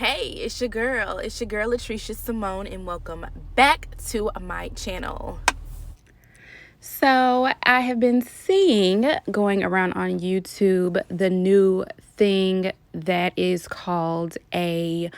Hey, it's your girl LaTHRIFTY Simone, and welcome back to my channel. So I have been seeing going around on YouTube the new thing that is called a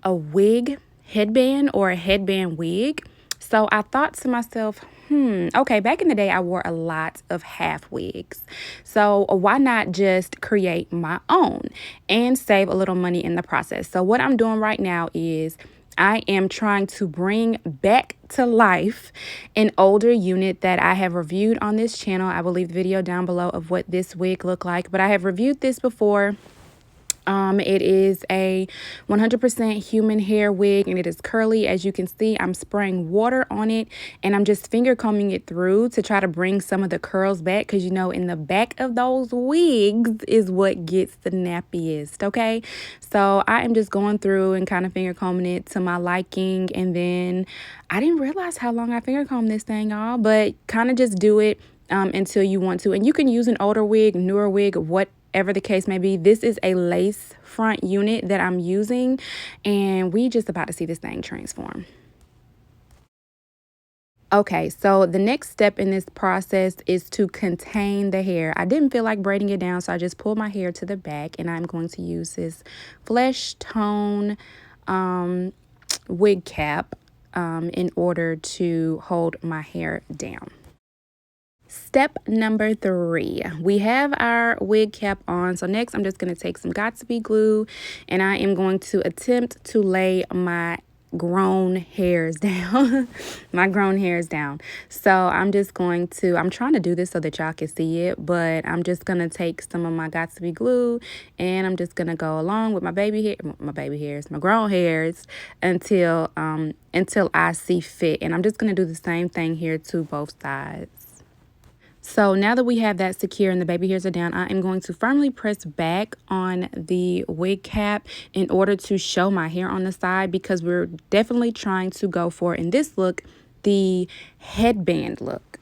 wig headband, or a headband wig. So I thought to myself, okay, back in the day I wore a lot of half wigs. So why not just create my own and save a little money in the process? So what I'm doing right now is I am trying to bring back to life an older unit that I have reviewed on this channel. I will leave the video down below of what this wig looked like, but I have reviewed this before. It is a 100% human hair wig, and it is curly. As you can see, I'm spraying water on it, and I'm just finger combing it through to try to bring some of the curls back, because you know, in the back of those wigs is what gets the nappiest, okay? So I am just going through and kind of finger combing it to my liking, and then I didn't realize how long I finger combed this thing, y'all, but kind of just do it until you want to. And you can use an older wig, newer wig, whatever the case may be. This is a lace front unit that I'm using, and we just about to see this thing transform. Okay, so the next step in this process is to contain the hair. I didn't feel like braiding it down, so I just pulled my hair to the back, and I'm going to use this flesh tone wig cap in order to hold my hair down. Step number 3, we have our wig cap on. So next I'm just going to take some Got2b glue, and I am going to attempt to lay my grown hairs down. So I'm just going to, I'm trying to do this so that y'all can see it, but I'm just going to take some of my Got2b glue, and I'm just going to go along with my my grown hairs until I see fit. And I'm just going to do the same thing here to both sides. So now that we have that secure and the baby hairs are down, I am going to firmly press back on the wig cap in order to show my hair on the side, because we're definitely trying to go for, in this look, the headband look.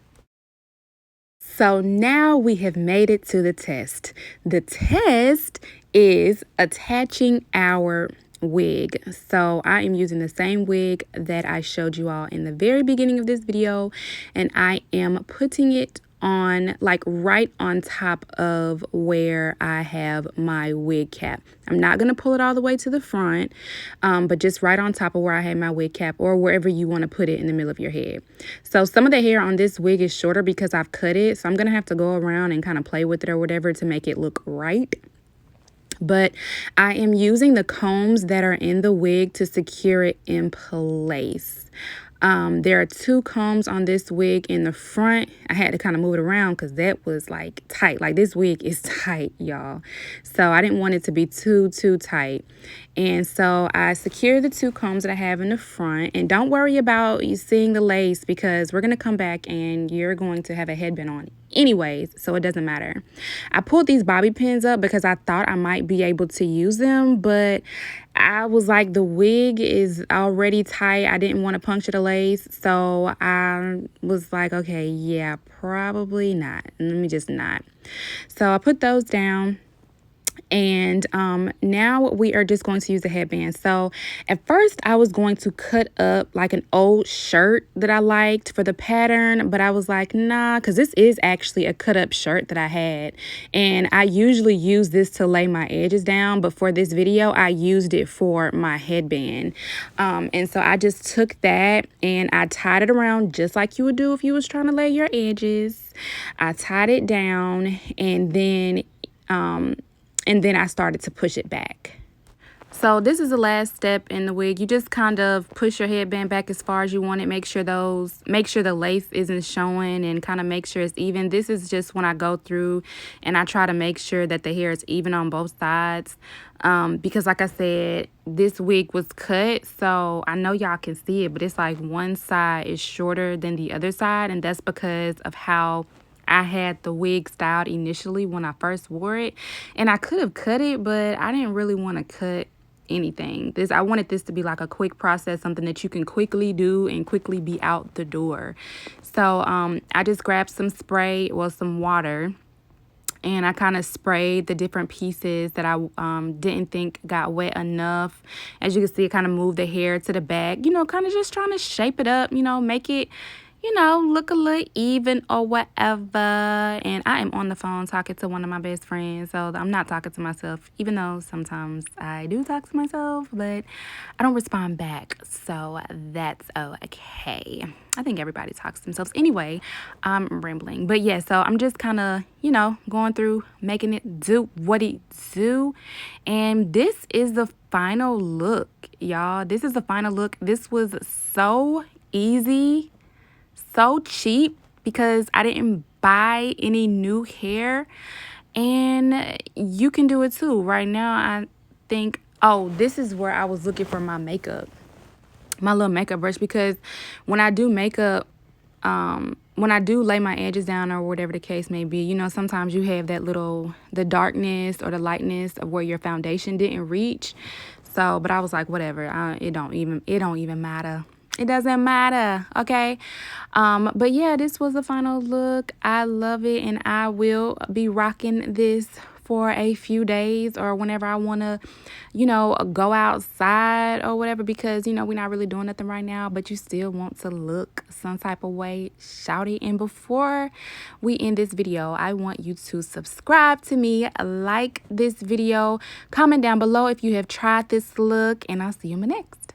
So now we have made it to the test. The test is attaching our wig. So I am using the same wig that I showed you all in the very beginning of this video, and I am putting it on, like, right on top of where I have my wig cap. I'm not going to pull it all the way to the front, but just right on top of where I have my wig cap, or wherever you want to put it in the middle of your head. So some of the hair on this wig is shorter because I've cut it, so I'm going to have to go around and kind of play with it or whatever to make it look right. But I am using the combs that are in the wig to secure it in place. There are 2 combs on this wig in the front. I had to kind of move it around because that was like tight. Like, this wig is tight, y'all. So I didn't want it to be too tight. And so I secure the 2 combs that I have in the front. And don't worry about you seeing the lace, because we're going to come back and you're going to have a headband on anyways, so it doesn't matter. I pulled these bobby pins up because I thought I might be able to use them, but I was like, the wig is already tight. I didn't want to puncture the lace, so I was like, okay, yeah, probably not. Let me just not. So I put those down. And now we are just going to use a headband. So at first I was going to cut up like an old shirt that I liked for the pattern, but I was like, nah, because this is actually a cut up shirt that I had, and I usually use this to lay my edges down, but for this video I used it for my headband. And so I just took that and I tied it around just like you would do if you was trying to lay your edges. I tied it down, and then I started to push it back. So this is the last step in the wig. You just kind of push your headband back as far as you want it. Make sure the lace isn't showing, and kind of make sure it's even. This is just when I go through and I try to make sure that the hair is even on both sides. Because like I said, this wig was cut, so I know y'all can see it, but it's like one side is shorter than the other side, and that's because of how I had the wig styled initially when I first wore it. And I could have cut it, but I didn't really want to cut anything. I wanted this to be like a quick process, something that you can quickly do and quickly be out the door. So I just grabbed some spray, well, some water, and I kind of sprayed the different pieces that I didn't think got wet enough. As you can see, it kind of moved the hair to the back, you know, kind of just trying to shape it up, you know, make it, you know, look a little even or whatever. And I am on the phone talking to one of my best friends, so I'm not talking to myself, even though sometimes I do talk to myself, but I don't respond back, so that's okay. I think everybody talks to themselves. Anyway, I'm rambling, but yeah, so I'm just kind of, you know, going through, making it do what it do. And this is the final look, y'all. This is the final look. This was so easy, so cheap, because I didn't buy any new hair, and you can do it too. Right now, I think, oh, this is where I was looking for my makeup, my little makeup brush, because when I do makeup, when I do lay my edges down or whatever the case may be, you know, sometimes you have that little, the darkness or the lightness of where your foundation didn't reach. So, but I was like, whatever, it don't even matter. It doesn't matter, okay? But yeah, this was the final look. I love it, and I will be rocking this for a few days or whenever I want to, you know, go outside or whatever, because, you know, we're not really doing nothing right now, but you still want to look some type of way, shout it. And before we end this video, I want you to subscribe to me, like this video, comment down below if you have tried this look, and I'll see you in my next.